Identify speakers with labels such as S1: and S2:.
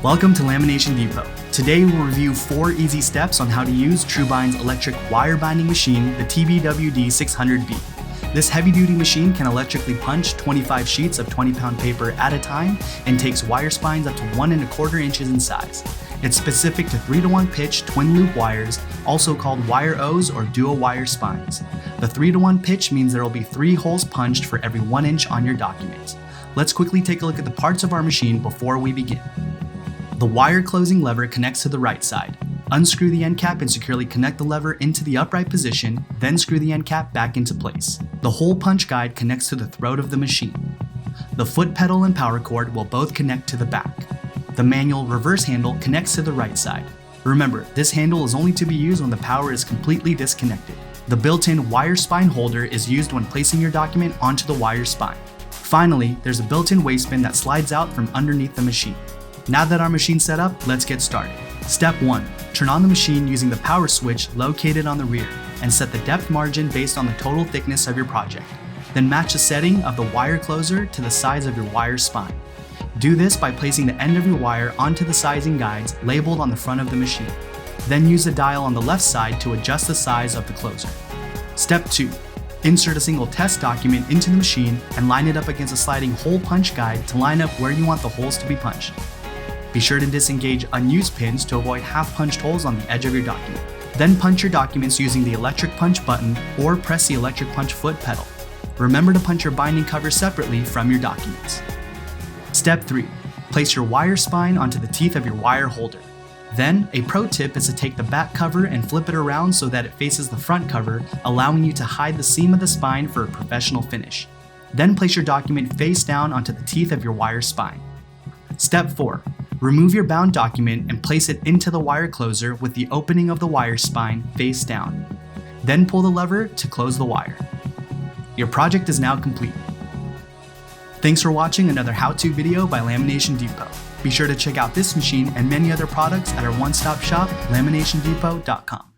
S1: Welcome to Lamination Depot. Today we'll review 4 easy steps on how to use TruBind's electric wire binding machine, the TB-WD600B. This heavy-duty machine can electrically punch 25 sheets of 20-pound paper at a time and takes wire spines up to 1 1/4 inches in size. It's specific to 3-to-1 pitch twin-loop wires, also called wire O's or dual-wire spines. The 3-to-1 pitch means there will be 3 holes punched for every 1 inch on your document. Let's quickly take a look at the parts of our machine before we begin. The wire closing lever connects to the right side. Unscrew the end cap and securely connect the lever into the upright position, then screw the end cap back into place. The hole punch guide connects to the throat of the machine. The foot pedal and power cord will both connect to the back. The manual reverse handle connects to the right side. Remember, this handle is only to be used when the power is completely disconnected. The built-in wire spine holder is used when placing your document onto the wire spine. Finally, there's a built-in waste bin that slides out from underneath the machine. Now that our machine's set up, let's get started. Step 1. Turn on the machine using the power switch located on the rear and set the depth margin based on the total thickness of your project. Then match the setting of the wire closer to the size of your wire spine. Do this by placing the end of your wire onto the sizing guides labeled on the front of the machine. Then use the dial on the left side to adjust the size of the closer. Step 2. Insert a single test document into the machine and line it up against a sliding hole punch guide to line up where you want the holes to be punched. Be sure to disengage unused pins to avoid half-punched holes on the edge of your document. Then punch your documents using the electric punch button or press the electric punch foot pedal. Remember to punch your binding cover separately from your documents. Step 3. Place your wire spine onto the teeth of your wire holder. Then, a pro tip is to take the back cover and flip it around so that it faces the front cover, allowing you to hide the seam of the spine for a professional finish. Then place your document face down onto the teeth of your wire spine. Step 4. Remove your bound document and place it into the wire closer with the opening of the wire spine face down. Then pull the lever to close the wire. Your project is now complete. Thanks for watching another how-to video by Lamination Depot. Be sure to check out this machine and many other products at our one-stop shop, laminationdepot.com.